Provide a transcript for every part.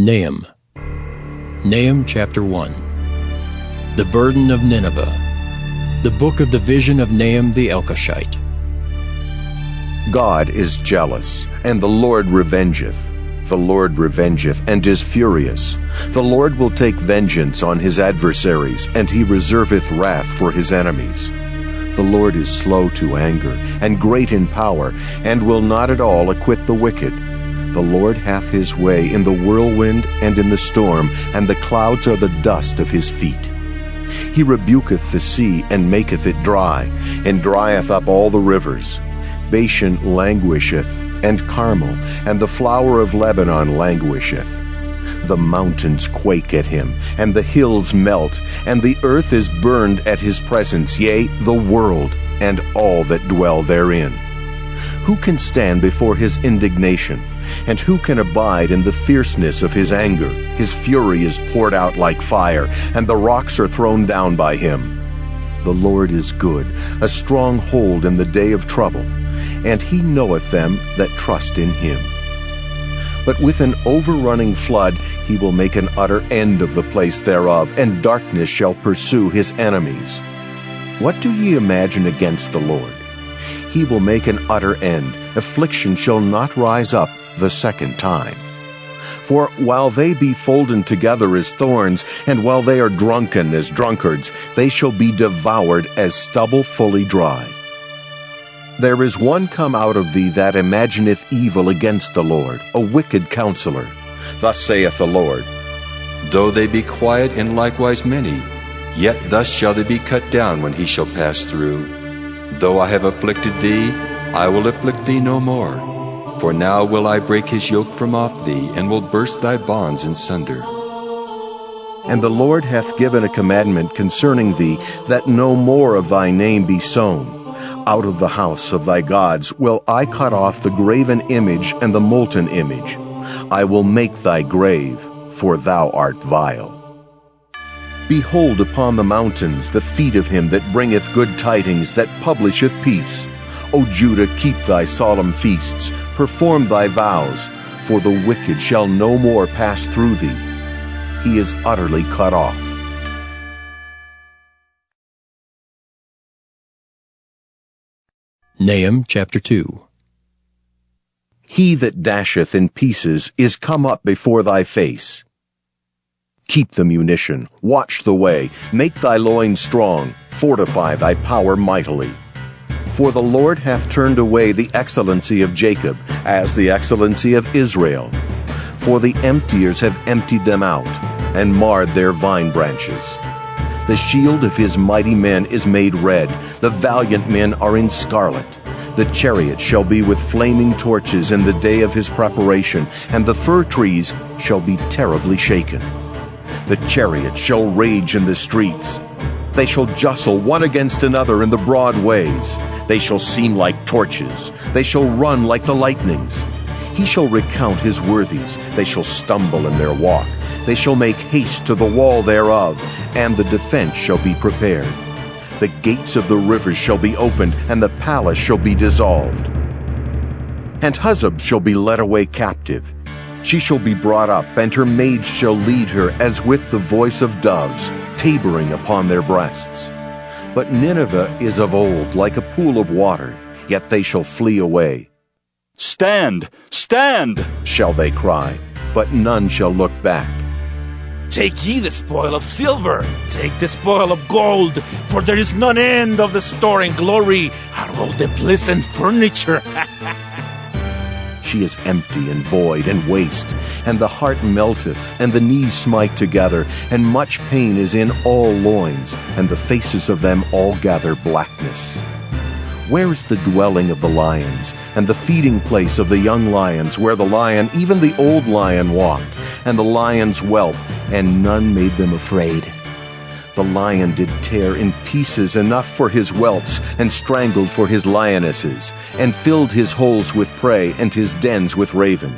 Nahum. Nahum chapter 1. The burden of Nineveh. The book of the vision of Nahum the Elkoshite. God is jealous, and the Lord revengeth. The Lord revengeth, and is furious. The Lord will take vengeance on his adversaries, and he reserveth wrath for his enemies. The Lord is slow to anger, and great in power, and will not at all acquit the wicked. The Lord hath his way in the whirlwind and in the storm, and the clouds are the dust of his feet. He rebuketh the sea, and maketh it dry, and drieth up all the rivers. Bashan languisheth, and Carmel, and the flower of Lebanon languisheth. The mountains quake at him, and the hills melt, and the earth is burned at his presence, yea, the world, and all that dwell therein. Who can stand before his indignation? And who can abide in the fierceness of his anger? His fury is poured out like fire, and the rocks are thrown down by him. The Lord is good, a strong hold in the day of trouble, and he knoweth them that trust in him. But with an overrunning flood he will make an utter end of the place thereof, and darkness shall pursue his enemies. What do ye imagine against the Lord? He will make an utter end. Affliction shall not rise up the second time. For while they be folden together as thorns, and while they are drunken as drunkards, they shall be devoured as stubble fully dry. There is one come out of thee that imagineth evil against the Lord, a wicked counselor. Thus saith the Lord, Though they be quiet and likewise many, yet thus shall they be cut down when he shall pass through. Though I have afflicted thee, I will afflict thee no more. For now will I break his yoke from off thee, and will burst thy bonds in sunder. And the Lord hath given a commandment concerning thee, that no more of thy name be sown. Out of the house of thy gods will I cut off the graven image and the molten image. I will make thy grave, for thou art vile. Behold upon the mountains the feet of him that bringeth good tidings, that publisheth peace. O Judah, keep thy solemn feasts, perform thy vows, for the wicked shall no more pass through thee. He is utterly cut off. Nahum chapter 2. He that dasheth in pieces is come up before thy face. Keep the munition, watch the way, make thy loins strong, fortify thy power mightily. For the Lord hath turned away the excellency of Jacob, as the excellency of Israel. For the emptiers have emptied them out, and marred their vine branches. The shield of his mighty men is made red, the valiant men are in scarlet. The chariot shall be with flaming torches in the day of his preparation, and the fir trees shall be terribly shaken. The chariot shall rage in the streets. They shall jostle one against another in the broad ways. They shall seem like torches. They shall run like the lightnings. He shall recount his worthies. They shall stumble in their walk. They shall make haste to the wall thereof, and the defense shall be prepared. The gates of the rivers shall be opened, and the palace shall be dissolved. And Huzzab shall be led away captive. She shall be brought up, and her maids shall lead her as with the voice of doves, tabering upon their breasts. But Nineveh is of old, like a pool of water, yet they shall flee away. Stand! Stand! Shall they cry, but none shall look back. Take ye the spoil of silver, take the spoil of gold, for there is none end of the store and glory, are all the pleasant furniture. She is empty and void and waste, and the heart melteth, and the knees smite together, and much pain is in all loins, and the faces of them all gather blackness. Where is the dwelling of the lions, and the feeding place of the young lions, where the lion, even the old lion, walked, and the lions whelped, and none made them afraid? The lion did tear in pieces enough for his whelps, and strangled for his lionesses, and filled his holes with prey, and his dens with raven.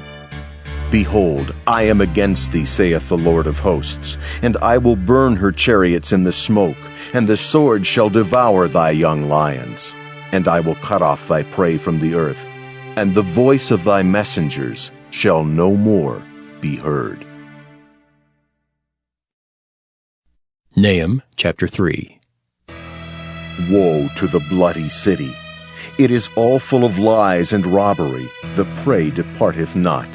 Behold, I am against thee, saith the Lord of hosts, and I will burn her chariots in the smoke, and the sword shall devour thy young lions. And I will cut off thy prey from the earth, and the voice of thy messengers shall no more be heard. Nahum chapter 3. Woe to the bloody city! It is all full of lies and robbery. The prey departeth not.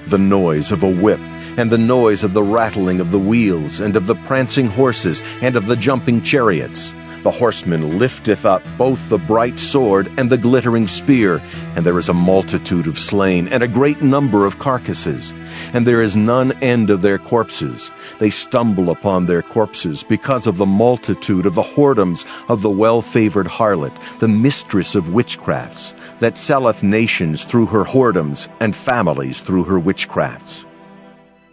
The noise of a whip, and the noise of the rattling of the wheels, and of the prancing horses, and of the jumping chariots. The horseman lifteth up both the bright sword and the glittering spear, and there is a multitude of slain, and a great number of carcasses. And there is none end of their corpses. They stumble upon their corpses, because of the multitude of the whoredoms of the well-favored harlot, the mistress of witchcrafts, that selleth nations through her whoredoms, and families through her witchcrafts.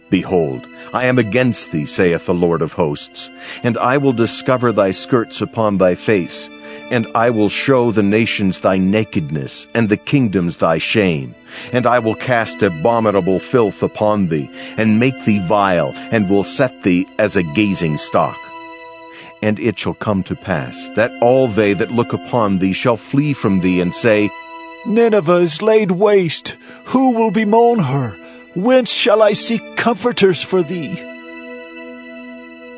Behold, I am against thee, saith the Lord of hosts, and I will discover thy skirts upon thy face, and I will show the nations thy nakedness, and the kingdoms thy shame, and I will cast abominable filth upon thee, and make thee vile, and will set thee as a gazing stock. And it shall come to pass, that all they that look upon thee shall flee from thee, and say, Nineveh is laid waste. Who will bemoan her? Whence shall I seek comforters for thee?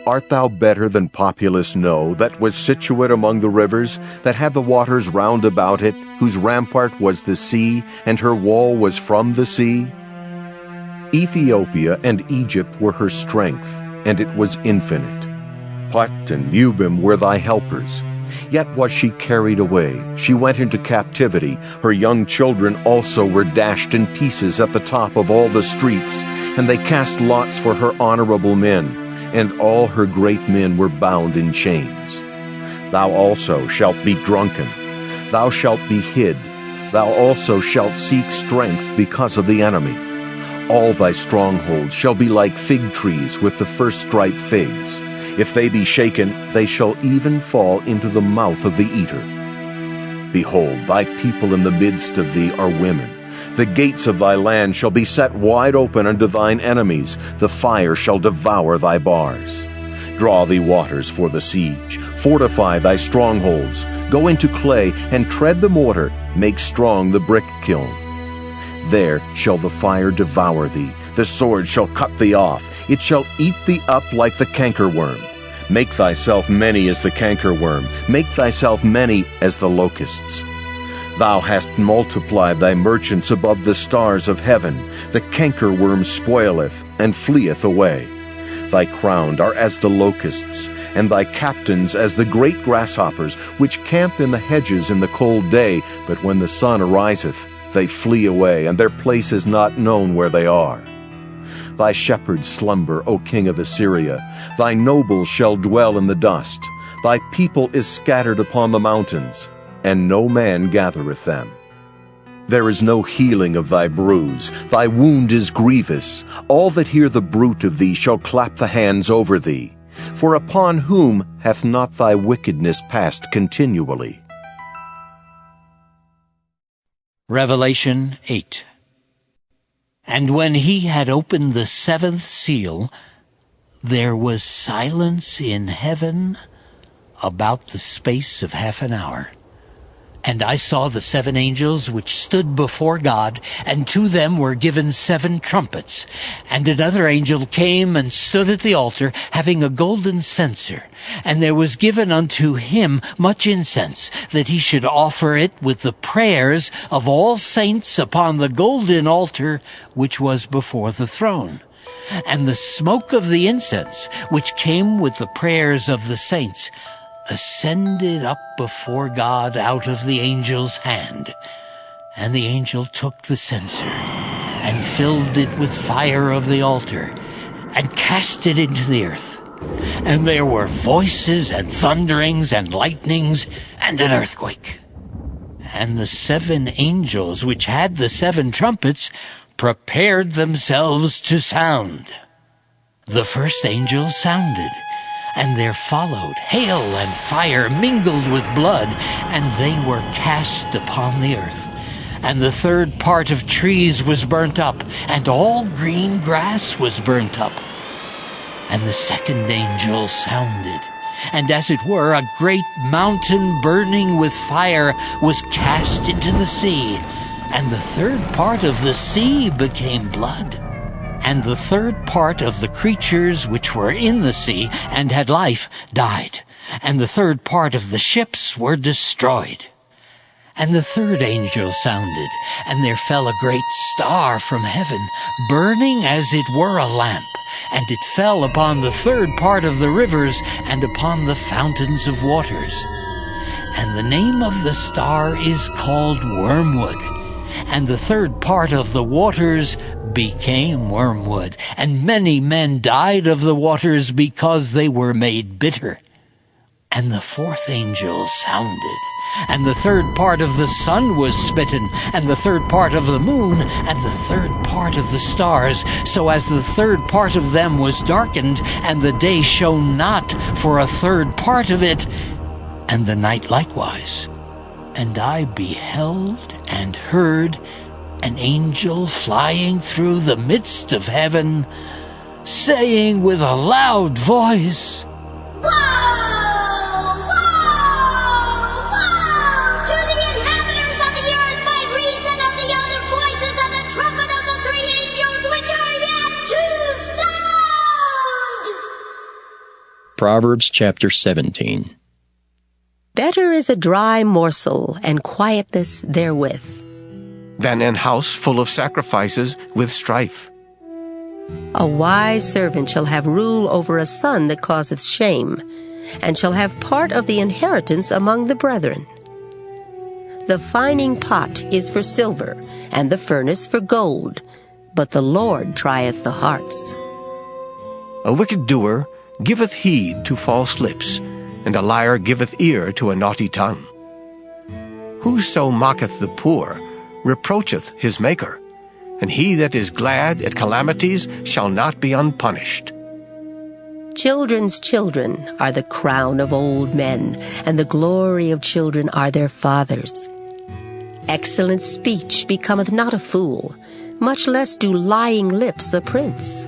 Art thou better than Populus No, that was situate among the rivers, that had the waters round about it, whose rampart was the sea, and her wall was from the sea? Ethiopia and Egypt were her strength, and it was infinite. Put and Lubim were thy helpers. Yet was she carried away. She went into captivity. Her young children also were dashed in pieces at the top of all the streets, and they cast lots for her honorable men, and all her great men were bound in chains. Thou also shalt be drunken. Thou shalt be hid. Thou also shalt seek strength because of the enemy. All thy strongholds shall be like fig trees with the first ripe figs. If they be shaken, they shall even fall into the mouth of the eater. Behold, thy people in the midst of thee are women. The gates of thy land shall be set wide open unto thine enemies. The fire shall devour thy bars. Draw thee waters for the siege. Fortify thy strongholds. Go into clay, and tread the mortar. Make strong the brick kiln. There shall the fire devour thee. The sword shall cut thee off. It shall eat thee up like the cankerworm. Make thyself many as the cankerworm. Make thyself many as the locusts. Thou hast multiplied thy merchants above the stars of heaven. The cankerworm spoileth, and fleeth away. Thy crowned are as the locusts, and thy captains as the great grasshoppers, which camp in the hedges in the cold day, but when the sun ariseth, they flee away, and their place is not known where they are. Thy shepherds slumber, O king of Assyria. Thy nobles shall dwell in the dust. Thy people is scattered upon the mountains, and no man gathereth them. There is no healing of thy bruise. Thy wound is grievous. All that hear the bruit of thee shall clap the hands over thee. For upon whom hath not thy wickedness passed continually? Revelation 8. And when he had opened the seventh seal, there was silence in heaven about the space of half an hour. And I saw the seven angels which stood before God, and to them were given 7 trumpets. And another angel came and stood at the altar, having a golden censer. And there was given unto him much incense, that he should offer it with the prayers of all saints upon the golden altar which was before the throne. And the smoke of the incense, which came with the prayers of the saints, ascended up before God out of the angel's hand. And the angel took the censer, and filled it with fire of the altar, and cast it into the earth. And there were voices, and thunderings, and lightnings, and an earthquake. And the 7 angels which had the 7 trumpets prepared themselves to sound. The first angel sounded, and there followed hail and fire mingled with blood, and they were cast upon the earth. And the third part of trees was burnt up, and all green grass was burnt up. And the second angel sounded, and as it were, a great mountain burning with fire was cast into the sea, and the third part of the sea became blood. And the third part of the creatures which were in the sea and had life died, and the third part of the ships were destroyed. And the third angel sounded, and there fell a great star from heaven, burning as it were a lamp, and it fell upon the third part of the rivers and upon the fountains of waters. And the name of the star is called Wormwood, and the third part of the waters became wormwood, and many men died of the waters because they were made bitter. And the fourth angel sounded, and the third part of the sun was smitten, and the third part of the moon, and the third part of the stars, so as the third part of them was darkened, and the day shone not for a third part of it, and the night likewise. And I beheld and heard an angel flying through the midst of heaven, saying with a loud voice, Woe! Woe! Woe! To the inhabitants of the earth by reason of the other voices of the trumpet of the three angels which are yet to sound! Proverbs chapter 17. Better is a dry morsel and quietness therewith than an house full of sacrifices with strife. A wise servant shall have rule over a son that causeth shame, and shall have part of the inheritance among the brethren. The fining pot is for silver, and the furnace for gold, but the Lord trieth the hearts. A wicked doer giveth heed to false lips, and a liar giveth ear to a naughty tongue. Whoso mocketh the poor reproacheth his Maker, and he that is glad at calamities shall not be unpunished. Children's children are the crown of old men, and the glory of children are their fathers. Excellent speech becometh not a fool, much less do lying lips a prince.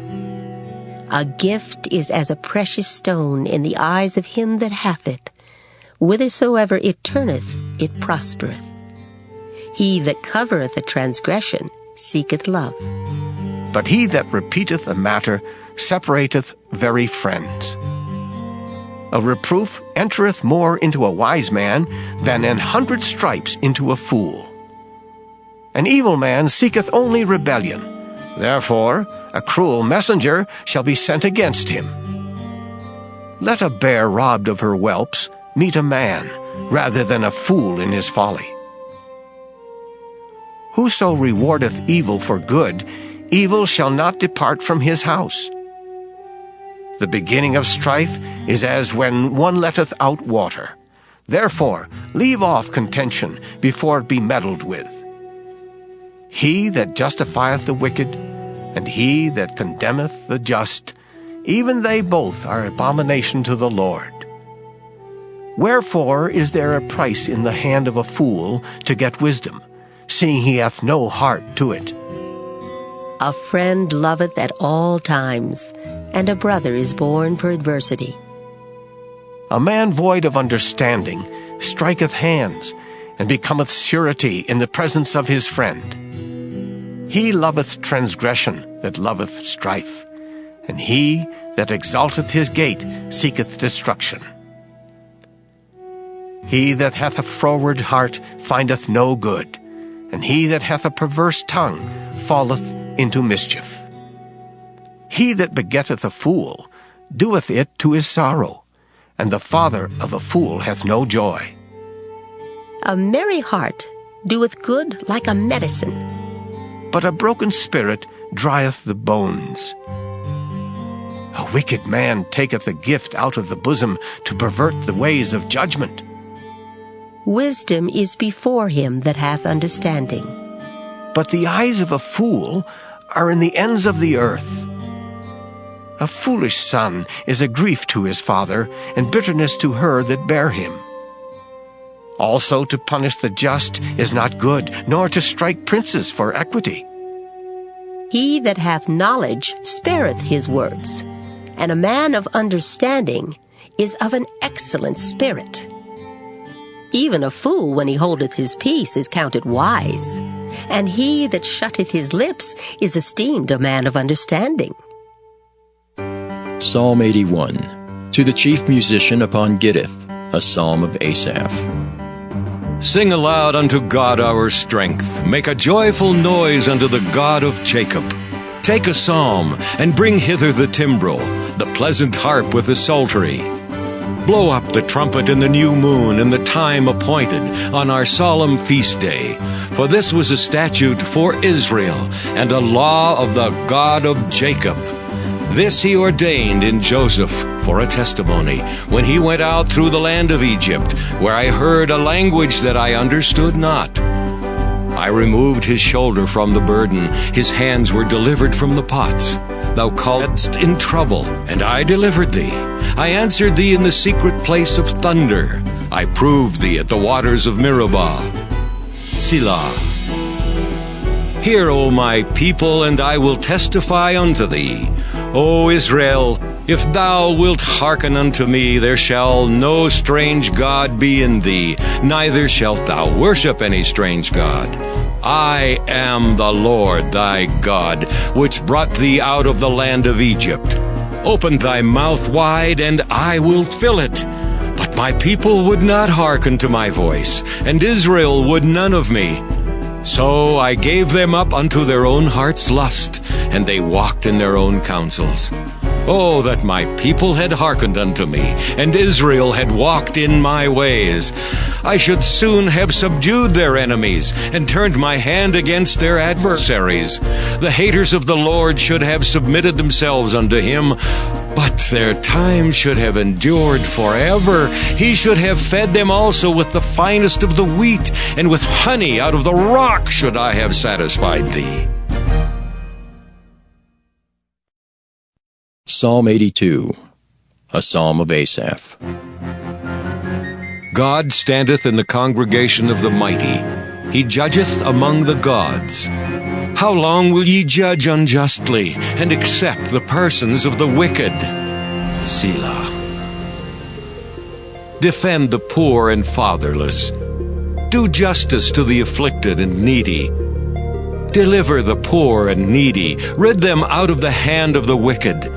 A gift is as a precious stone in the eyes of him that hath it. Whithersoever it turneth, it prospereth. He that covereth a transgression seeketh love. But he that repeateth a matter separateth very friends. A reproof entereth more into a wise man than 100 stripes into a fool. An evil man seeketh only rebellion. Therefore a cruel messenger shall be sent against him. Let a bear robbed of her whelps meet a man, rather than a fool in his folly. Whoso rewardeth evil for good, evil shall not depart from his house. The beginning of strife is as when one letteth out water. Therefore leave off contention before it be meddled with. He that justifieth the wicked, and he that condemneth the just, even they both are abomination to the Lord. Wherefore is there a price in the hand of a fool to get wisdom, seeing he hath no heart to it? A friend loveth at all times, and a brother is born for adversity. A man void of understanding striketh hands, and becometh surety in the presence of his friend. He loveth transgression that loveth strife, and he that exalteth his gate seeketh destruction. He that hath a froward heart findeth no good, and he that hath a perverse tongue falleth into mischief. He that begetteth a fool doeth it to his sorrow, and the father of a fool hath no joy. A merry heart doeth good like a medicine, but a broken spirit drieth the bones. A wicked man taketh a gift out of the bosom to pervert the ways of judgment. Wisdom is before him that hath understanding, but the eyes of a fool are in the ends of the earth. A foolish son is a grief to his father, and bitterness to her that bare him. Also to punish the just is not good, nor to strike princes for equity. He that hath knowledge spareth his words, and a man of understanding is of an excellent spirit. Even a fool, when he holdeth his peace, is counted wise, and he that shutteth his lips is esteemed a man of understanding. Psalm 81. To the chief musician upon Gittith, a psalm of Asaph. Sing aloud unto God our strength. Make a joyful noise unto the God of Jacob. Take a psalm, and bring hither the timbrel, the pleasant harp with the psaltery. Blow up the trumpet in the new moon, in the time appointed, on our solemn feast day. For this was a statute for Israel, and a law of the God of Jacob. This he ordained in Joseph for a testimony, when he went out through the land of Egypt, where I heard a language that I understood not. I removed his shoulder from the burden, his hands were delivered from the pots. Thou calledst in trouble, and I delivered thee. I answered thee in the secret place of thunder. I proved thee at the waters of Meribah. Selah. Hear, O my people, and I will testify unto thee. O Israel, if thou wilt hearken unto me, there shall no strange god be in thee, neither shalt thou worship any strange god. I am the Lord thy God, which brought thee out of the land of Egypt. Open thy mouth wide, and I will fill it. But my people would not hearken to my voice, and Israel would none of me. So I gave them up unto their own heart's lust, and they walked in their own counsels. Oh, that my people had hearkened unto me, and Israel had walked in my ways. I should soon have subdued their enemies, and turned my hand against their adversaries. The haters of the Lord should have submitted themselves unto him, but their time should have endured forever. He should have fed them also with the finest of the wheat, and with honey out of the rock should I have satisfied thee. Psalm 82. A psalm of Asaph. God standeth in the congregation of the mighty. He judgeth among the gods. How long will ye judge unjustly, and accept the persons of the wicked? Selah. Defend the poor and fatherless. Do justice to the afflicted and needy. Deliver the poor and needy. Rid them out of the hand of the wicked.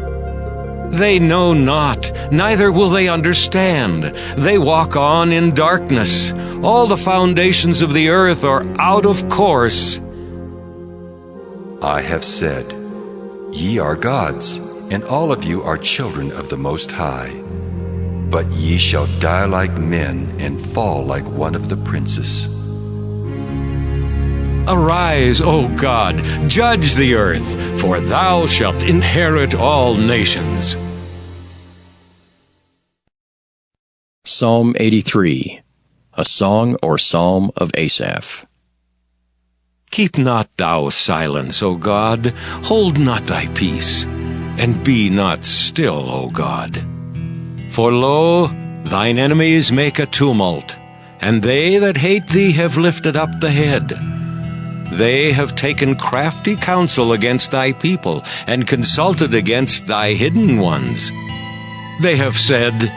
They know not, neither will they understand. They walk on in darkness. All the foundations of the earth are out of course. I have said, Ye are gods, and all of you are children of the Most High. But ye shall die like men, and fall like one of the princes. Arise, O God, judge the earth, for thou shalt inherit all nations. Psalm 83. A song or psalm of Asaph. Keep not thou silence, O God, hold not thy peace, and be not still, O God. For lo, thine enemies make a tumult, and they that hate thee have lifted up the head. They have taken crafty counsel against thy people, and consulted against thy hidden ones. They have said,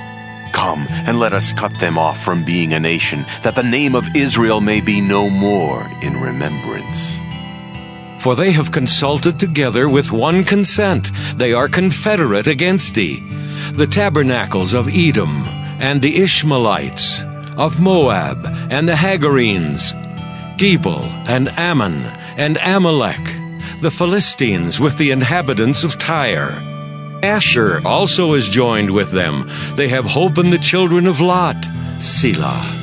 Come, and let us cut them off from being a nation, that the name of Israel may be no more in remembrance. For they have consulted together with one consent. They are confederate against thee. The tabernacles of Edom, and the Ishmaelites, of Moab, and the Hagarenes, Gebal, and Ammon, and Amalek, the Philistines with the inhabitants of Tyre. Asher also is joined with them. They have holpen the children of Lot. Selah.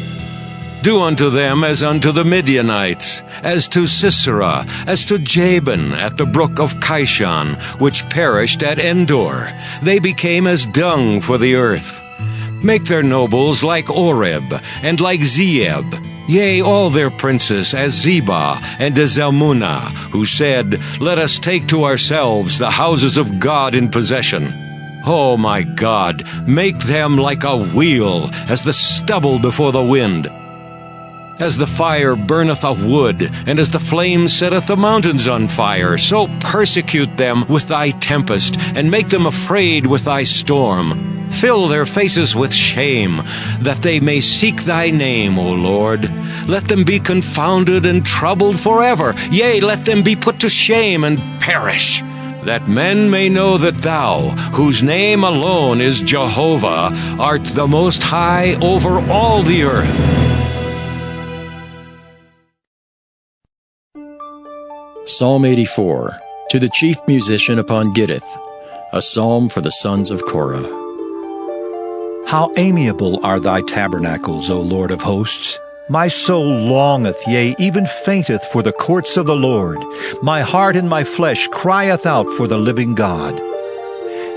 Do unto them as unto the Midianites, as to Sisera, as to Jabin at the brook of Kishon, which perished at Endor. They became as dung for the earth. Make their nobles like Oreb, and like Zeeb, yea, all their princes as Zebah and as Zalmunna, who said, Let us take to ourselves the houses of God in possession. O my God, make them like a wheel, as the stubble before the wind. As the fire burneth a wood, and as the flame setteth the mountains on fire, so persecute them with thy tempest, and make them afraid with thy storm. Fill their faces with shame, that they may seek thy name, O Lord. Let them be confounded and troubled forever. Yea, let them be put to shame and perish, that men may know that thou, whose name alone is Jehovah, art the Most High over all the earth. Psalm 84, to the chief musician upon Gittith, a psalm for the sons of Korah. How amiable are thy tabernacles, O Lord of hosts! My soul longeth, yea, even fainteth for the courts of the Lord. My heart and my flesh crieth out for the living God.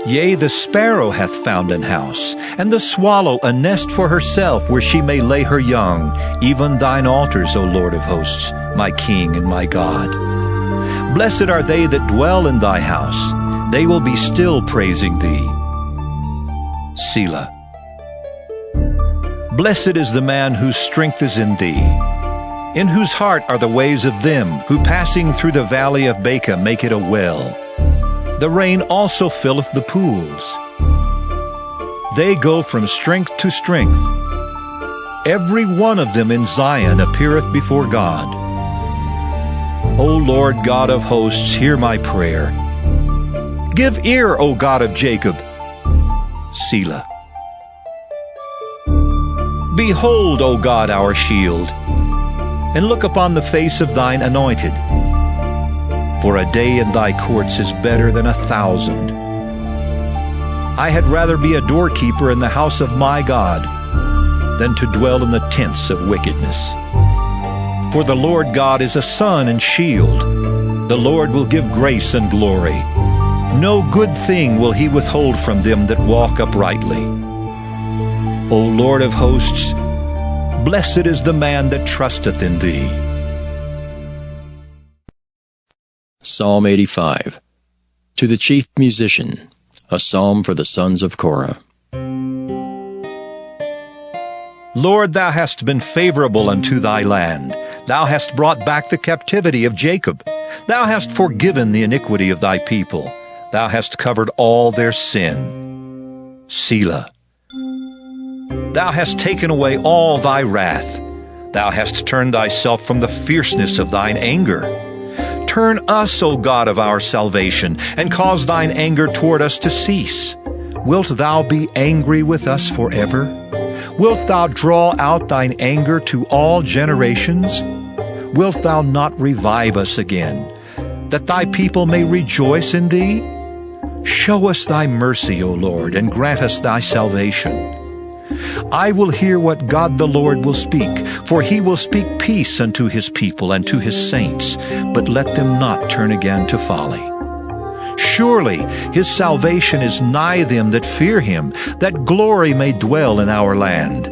Yea, the sparrow hath found an house, and the swallow a nest for herself, where she may lay her young, even thine altars, O Lord of hosts, my King and my God. Blessed are they that dwell in thy house. They will be still praising thee. Selah. Blessed is the man whose strength is in thee, in whose heart are the ways of them who passing through the valley of Baca make it a well. The rain also filleth the pools. They go from strength to strength. Every one of them in Zion appeareth before God. O Lord God of hosts, hear my prayer. Give ear, O God of Jacob. Selah. Behold, O God, our shield, and look upon the face of thine anointed. For a day in thy courts is better than 1,000. I had rather be a doorkeeper in the house of my God than to dwell in the tents of wickedness. For the Lord God is a sun and shield. The Lord will give grace and glory. No good thing will he withhold from them that walk uprightly. O Lord of hosts, blessed is the man that trusteth in thee. Psalm 85, to the chief musician, a psalm for the sons of Korah. Lord, thou hast been favorable unto thy land. Thou hast brought back the captivity of Jacob. Thou hast forgiven the iniquity of thy people. Thou hast covered all their sin. Selah. Thou hast taken away all thy wrath. Thou hast turned thyself from the fierceness of thine anger. Turn us, O God of our salvation, and cause thine anger toward us to cease. Wilt thou be angry with us forever? Wilt thou draw out thine anger to all generations? Wilt thou not revive us again, that thy people may rejoice in thee? Show us thy mercy, O Lord, and grant us thy salvation. I will hear what God the Lord will speak, for he will speak peace unto his people and to his saints, but let them not turn again to folly. Surely his salvation is nigh them that fear him, that glory may dwell in our land.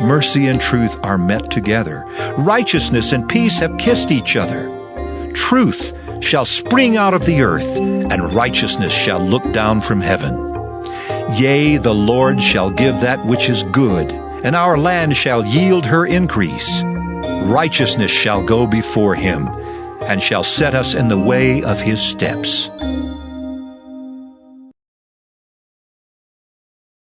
Mercy and truth are met together. Righteousness and peace have kissed each other. Truth shall spring out of the earth, and righteousness shall look down from heaven. Yea, the Lord shall give that which is good, and our land shall yield her increase. Righteousness shall go before him, and shall set us in the way of his steps.